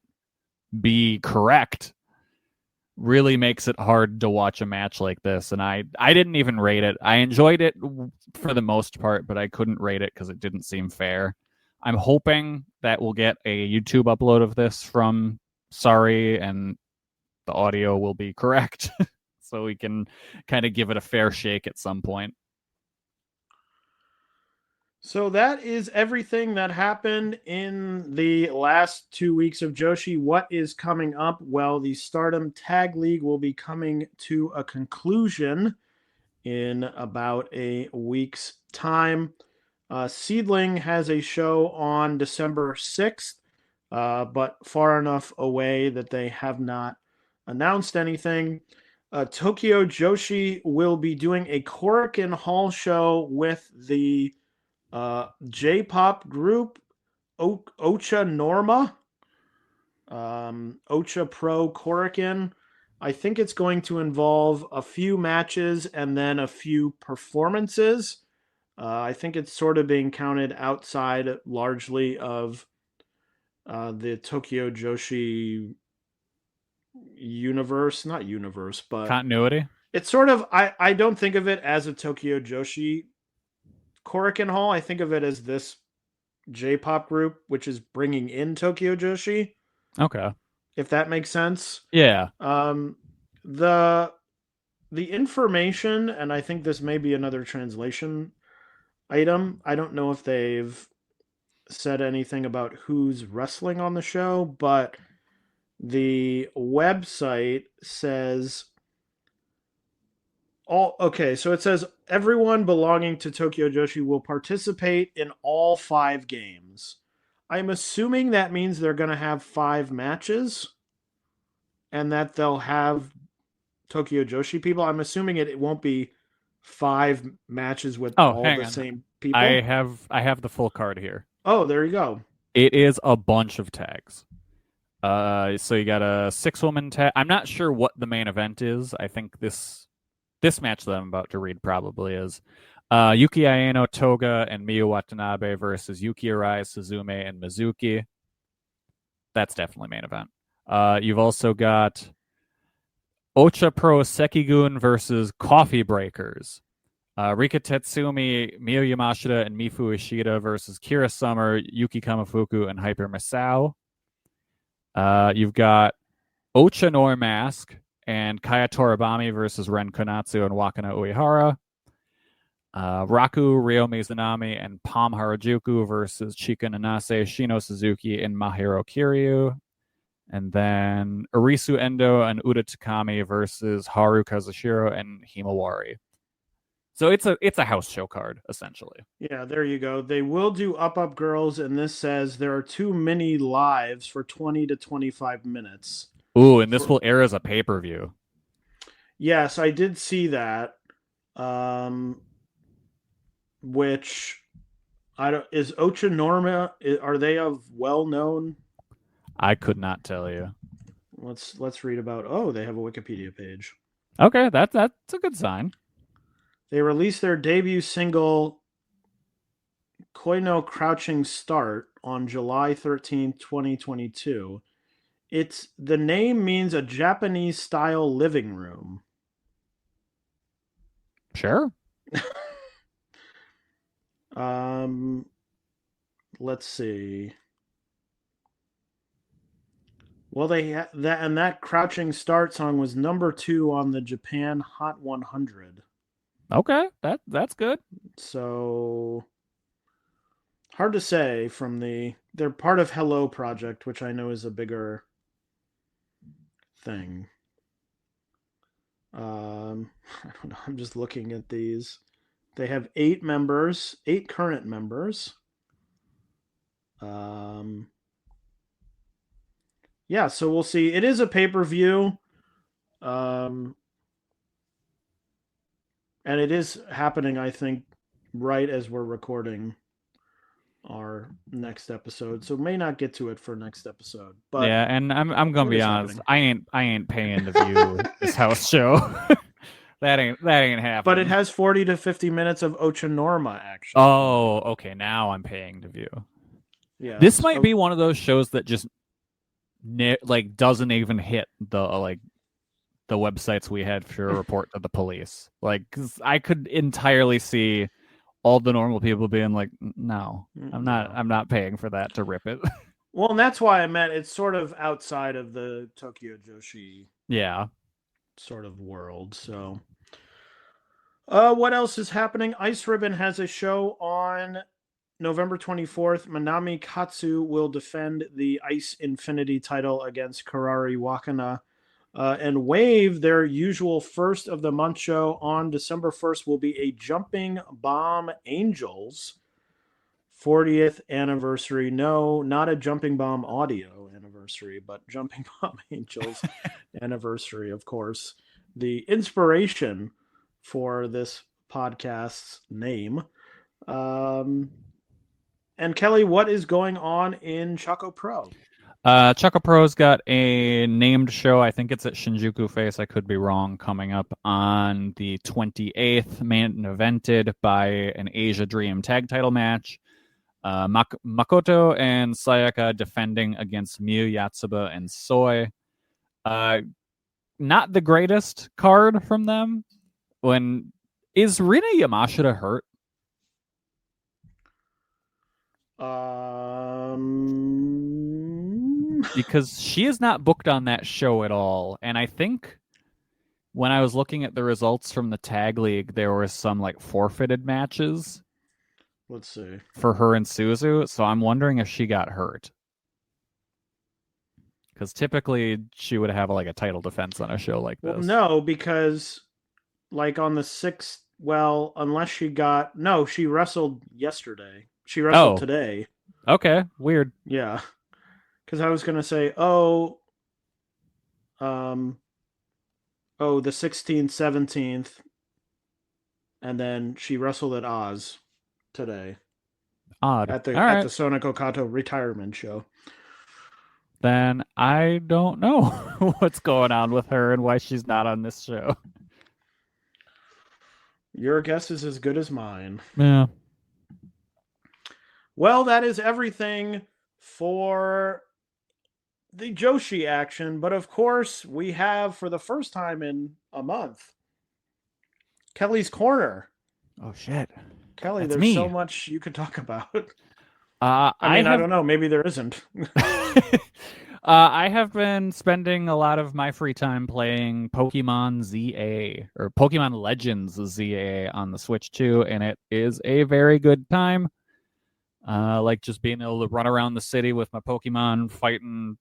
be correct really makes it hard to watch a match like this. And I didn't even rate it. I enjoyed it for the most part, but I couldn't rate it because it didn't seem fair. I'm hoping that we'll get a YouTube upload of this from Sorry, and the audio will be correct. So we can kind of give it a fair shake at some point. So that is everything that happened in the last 2 weeks of Joshi. What is coming up? Well, the Stardom Tag League will be coming to a conclusion in about a week's time. Seedling has a show on December 6th, but far enough away that they have not announced anything. Tokyo Joshi will be doing a Korakuen Hall show with the J-pop group Ocha Norma, Ocha Pro Korakuen. I think it's going to involve a few matches and then a few performances. I think it's sort of being counted outside largely of the Tokyo Joshi universe, not universe, but continuity. It's sort of, I don't think of it as a Tokyo Joshi Korakuen Hall. I think of it as this J-pop group, which is bringing in Tokyo Joshi. Okay. If that makes sense. Yeah. The information, and I think this may be another translation item. I don't know if they've said anything about who's wrestling on the show, but the website says so it says everyone belonging to Tokyo Joshi will participate in all 5 games. I'm assuming that means they're going to have 5 matches and that they'll have Tokyo Joshi people. I'm assuming it won't be 5 matches with all the same people. I have the full card here. Oh, there you go. It is a bunch of tags. So you got a 6-woman tag. I'm not sure what the main event is. I think this match that I'm about to read probably is Yuki Aino, Toga, and Miyu Watanabe versus Yuki Arai, Suzume, and Mizuki. That's definitely main event. You've also got Ocha Pro Sekigun versus Coffee Breakers. Rika Tetsumi, Miyu Yamashita, and Mifu Ishida versus Kira Summer, Yuki Kamafuku, and Hyper Masao. You've got Ocha Nor Mask and Kaya Toribami versus Ren Konatsu and Wakana Uehara. Raku, Ryo Mizunami, and Palm Harajuku versus Chika Nanase, Shino Suzuki, and Mahiro Kiryu. And then Arisu Endo and Uda Takami versus Haru Kazushiro and Himawari. So it's a house show card, essentially. Yeah, there you go. They will do Up Girls, and this says there are 2 mini lives for 20 to 25 minutes. Ooh, and this will air as a pay-per-view. Yes, I did see that. Which is Ocha Norma? Are they of well-known? I could not tell you. Let's read about. Oh, they have a Wikipedia page. Okay, that's a good sign. They released their debut single Koi no Crouching Start on July 13, 2022. The name means a Japanese style living room. Sure. Let's see. Well, that Crouching Start song was number 2 on the Japan Hot 100. Okay, that's good. So hard to say they're part of Hello Project, which I know is a bigger thing. I don't know. I'm just looking at these. They have 8 current members. Yeah, so we'll see. It is a pay-per-view. And it is happening, I think, right as we're recording our next episode. So may not get to it for next episode. But yeah, and I'm gonna be honest. Happening. I ain't paying to view this house show. that ain't happening. But it has 40 to 50 minutes of Ocha Norma action. Oh, okay. Now I'm paying to view. Yeah. This might be one of those shows that just doesn't even hit the the websites we had to report to the police. Like, 'cause I could entirely see all the normal people being like, no, I'm not paying for that to rip it. Well, and that's why I meant it's sort of outside of the Tokyo Joshi Yeah. sort of world. So, what else is happening? Ice Ribbon has a show on November 24th. Manami Katsu will defend the Ice Infinity title against Karari Wakana. And Wave, their usual first of the month show on December 1st, will be a Jumping Bomb Angels 40th anniversary. No, not a Jumping Bomb audio anniversary, but Jumping Bomb Angels anniversary, of course. The inspiration for this podcast's name. And Kelly, what is going on in Choco Pro? Choco Pro's got a named show. I think it's at Shinjuku Face. I could be wrong. Coming up on the 28th, main evented by an Asia Dream tag title match. Makoto and Sayaka defending against Miyu, Yatsuba, and Soy. Not the greatest card from them. Is Rina Yamashita hurt? Because she is not booked on that show at all. And I think when I was looking at the results from the tag league, there were some like forfeited matches. Let's see. For her and Suzu. So I'm wondering if she got hurt. Because typically she would have like a title defense on a show like this. Well, no, because like on the 6th, well, unless she wrestled yesterday. She wrestled today. Okay, weird. Yeah. Because I was going to say, the 16th, 17th, and then she wrestled at Oz today. Odd. At the Sonoko Kato retirement show. Then I don't know what's going on with her and why she's not on this show. Your guess is as good as mine. Yeah. Well, that is everything for the Joshi action, but of course we have, for the first time in a month, Kelly's Corner. Oh shit. Kelly, That's there's me. so much you could talk about. I don't know. Maybe there isn't. I have been spending a lot of my free time playing Pokemon ZA, or Pokemon Legends ZA on the Switch 2, and it is a very good time. Like just being able to run around the city with my Pokemon, fighting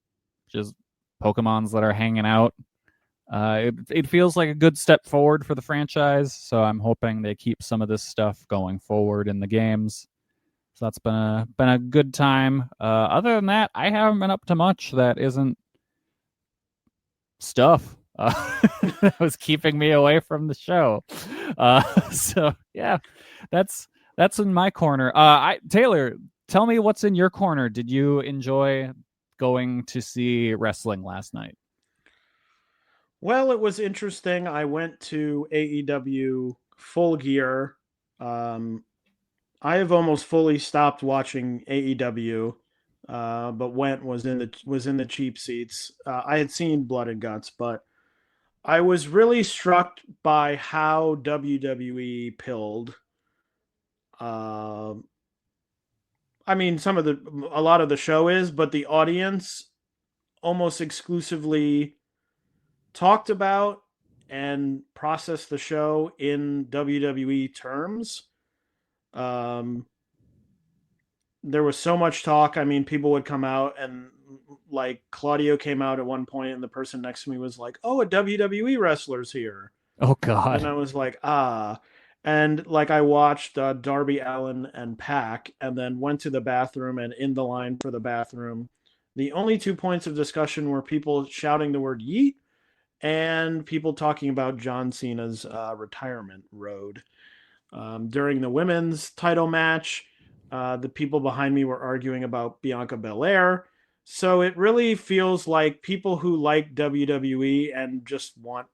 just Pokemons that are hanging out. It feels like a good step forward for the franchise, so I'm hoping they keep some of this stuff going forward in the games. So that's been a good time. Other than that, I haven't been up to much that isn't stuff. That was keeping me away from the show. So yeah, that's in my corner. Taylor, tell me what's in your corner. Did you enjoy going to see wrestling last night? Well, it was interesting. I went to AEW Full Gear. I have almost fully stopped watching AEW, but was in the cheap seats. I had seen Blood and Guts, but I was really struck by how WWE pilled. I mean, a lot of the show is, but the audience almost exclusively talked about and processed the show in WWE terms. There was so much talk. I mean, people would come out and like Claudio came out at one point and the person next to me was like, "Oh, a WWE wrestler's here." Oh God. And I was like, and like I watched Darby Allin and Pac and then went to the bathroom, and in the line for the bathroom, the only 2 points of discussion were people shouting the word yeet and people talking about John Cena's retirement road. During the women's title match, the people behind me were arguing about Bianca Belair. So it really feels like people who like WWE and just want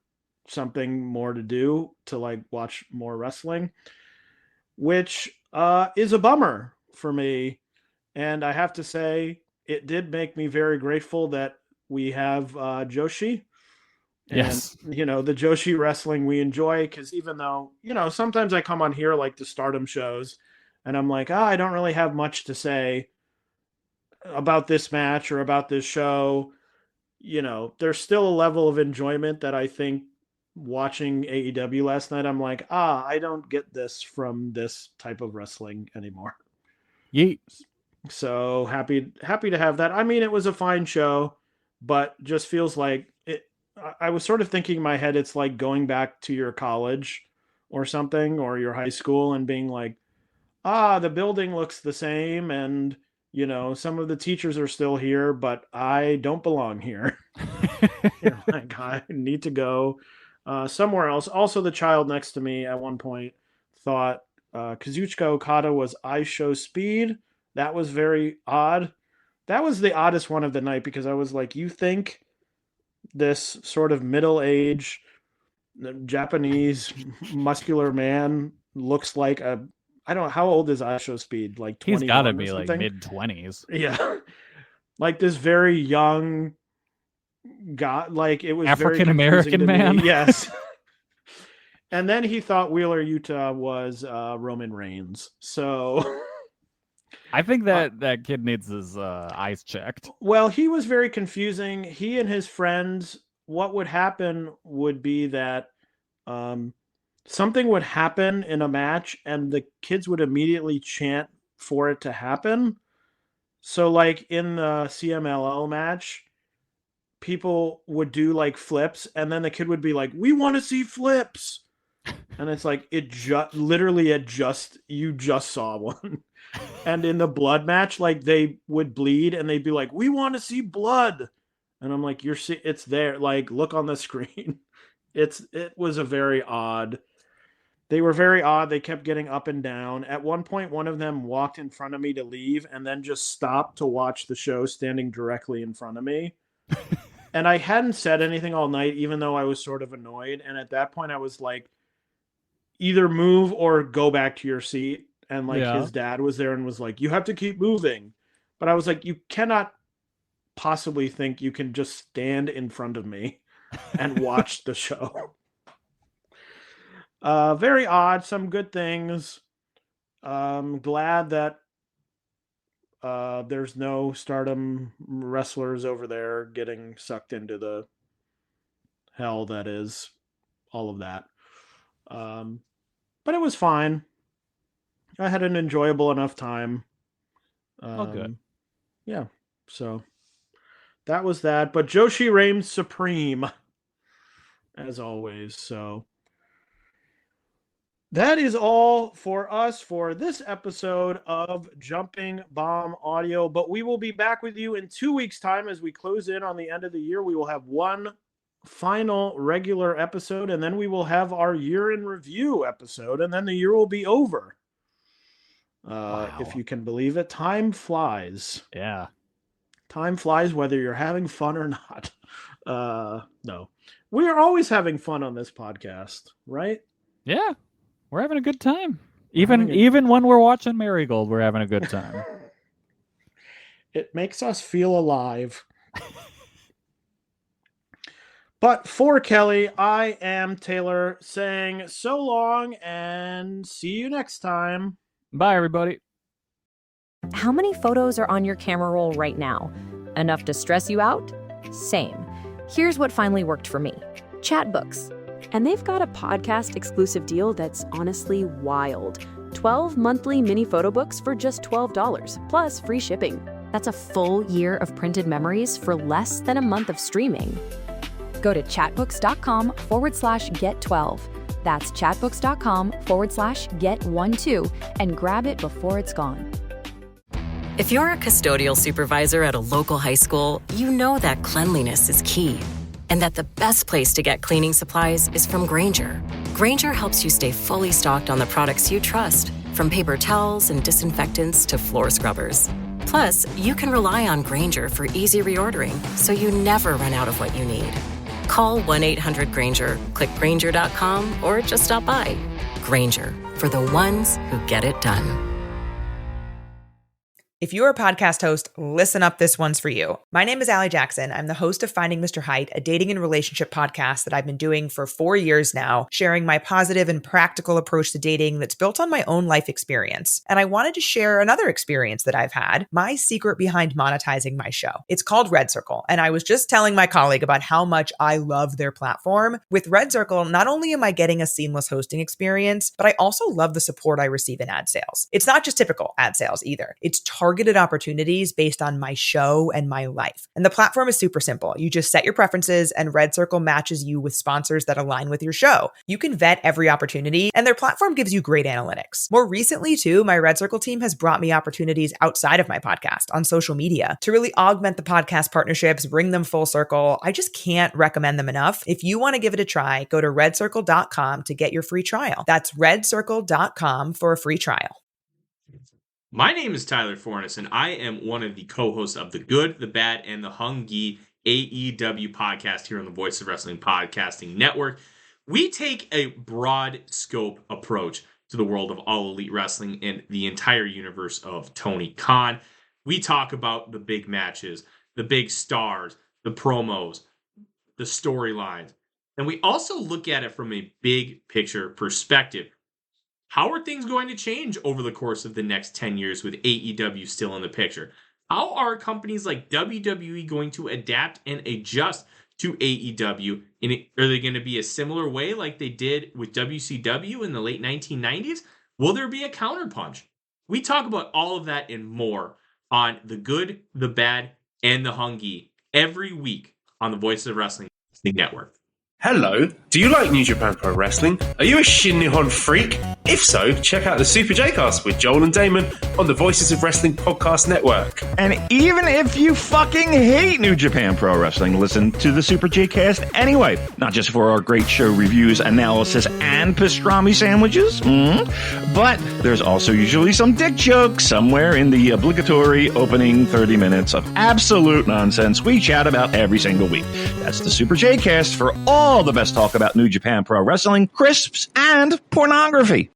something more to do to like watch more wrestling, which is a bummer for me. And I have to say, it did make me very grateful that we have Joshi. And, Yes. the Joshi wrestling we enjoy, because even though, sometimes I come on here like the Stardom shows and I'm like, I don't really have much to say about this match or about this show. There's still a level of enjoyment that I think watching AEW last night, I'm like, I don't get this from this type of wrestling anymore. Yeet. So happy to have that. I mean, it was a fine show, but just feels like it. I was sort of thinking in my head, it's like going back to your college or something, or your high school, and being like, the building looks the same, and some of the teachers are still here, but I don't belong here. You're like, I need to go somewhere else. Also, the child next to me at one point thought Kazuchika Okada was I Show Speed. That was very odd. That was the oddest one of the night, because I was like, you think this sort of middle-aged Japanese muscular man looks like I don't know, how old is I Show Speed? Like 21 He's got to or be like something? mid-20s. Yeah. Like this very young guy, like it was African-American man. Yes. And then he thought Wheeler Yuta was Roman Reigns. So I think that kid needs his eyes checked. well, he was very confusing. He and his friends, what would happen would be that something would happen in a match and the kids would immediately chant for it to happen. So like in the CMLL match, people would do like flips, and then the kid would be like, we want to see flips. And it's like, you just saw one. And in the blood match, like they would bleed and they'd be like, we want to see blood. And I'm like, it's there. Like, look on the screen. It was a very odd. They were very odd. They kept getting up and down. At one point, one of them walked in front of me to leave and then just stopped to watch the show standing directly in front of me. And I hadn't said anything all night, even though I was sort of annoyed. And at that point, I was like, either move or go back to your seat. And like his dad was there and was like, you have to keep moving. But I was like, you cannot possibly think you can just stand in front of me and watch the show. Very odd. Some good things. Glad that there's no Stardom wrestlers over there getting sucked into the hell that is all of that. But it was fine. I had an enjoyable enough time. Good. Yeah. So that was that. But Joshi reigns supreme, as always. So that is all for us for this episode of Jumping Bomb Audio. But we will be back with you in 2 weeks' time as we close in on the end of the year. We will have one final regular episode, and then we will have our year in review episode, and then the year will be over. Wow. If you can believe it, time flies. Yeah. Time flies whether you're having fun or not. No. We are always having fun on this podcast, right? Yeah. We're having a good time. Even when we're watching Marigold, we're having a good time. It makes us feel alive. But for Kelly, I am Taylor saying so long and see you next time. Bye, everybody. How many photos are on your camera roll right now? Enough to stress you out? Same. Here's what finally worked for me. Chatbooks. And they've got a podcast-exclusive deal that's honestly wild. 12 monthly mini photo books for just $12, plus free shipping. That's a full year of printed memories for less than a month of streaming. Go to chatbooks.com/get12. That's chatbooks.com/get12 and grab it before it's gone. If you're a custodial supervisor at a local high school, you know that cleanliness is key and that the best place to get cleaning supplies is from Grainger. Grainger helps you stay fully stocked on the products you trust, from paper towels and disinfectants to floor scrubbers. Plus, you can rely on Grainger for easy reordering, so you never run out of what you need. Call 1-800-GRAINGER, click Grainger.com, or just stop by. Grainger, for the ones who get it done. If you're a podcast host, listen up, this one's for you. My name is Allie Jackson. I'm the host of Finding Mr. Height, a dating and relationship podcast that I've been doing for 4 years now, sharing my positive and practical approach to dating that's built on my own life experience. And I wanted to share another experience that I've had, my secret behind monetizing my show. It's called Red Circle, and I was just telling my colleague about how much I love their platform. With Red Circle, not only am I getting a seamless hosting experience, but I also love the support I receive in ad sales. It's not just typical ad sales either. It's targeted opportunities based on my show and my life. And the platform is super simple. You just set your preferences and Red Circle matches you with sponsors that align with your show. You can vet every opportunity and their platform gives you great analytics. More recently too, my Red Circle team has brought me opportunities outside of my podcast on social media to really augment the podcast partnerships, bring them full circle. I just can't recommend them enough. If you want to give it a try, go to redcircle.com to get your free trial. That's redcircle.com for a free trial. My name is Tyler Fornes, and I am one of the co-hosts of The Good, The Bad, and The Hungy AEW podcast here on the Voice of Wrestling Podcasting Network. We take a broad scope approach to the world of All Elite Wrestling and the entire universe of Tony Khan. We talk about the big matches, the big stars, the promos, the storylines, and we also look at it from a big picture perspective. How are things going to change over the course of the next 10 years with AEW still in the picture? How are companies like WWE going to adapt and adjust to AEW? Are they going to be a similar way like they did with WCW in the late 1990s? Will there be a counterpunch? We talk about all of that and more on The Good, The Bad, and The Hungy every week on the Voice of Wrestling Network. Hello, do you like New Japan Pro Wrestling? Are you a Shin Nihon freak? If so, check out the Super J-Cast with Joel and Damon on the Voices of Wrestling Podcast Network. And even if you fucking hate New Japan Pro Wrestling, listen to the Super J-Cast anyway. Not just for our great show reviews, analysis, and pastrami sandwiches, but there's also usually some dick jokes somewhere in the obligatory opening 30 minutes of absolute nonsense we chat about every single week. That's the Super J-Cast for all the best talk about New Japan Pro Wrestling, crisps, and pornography.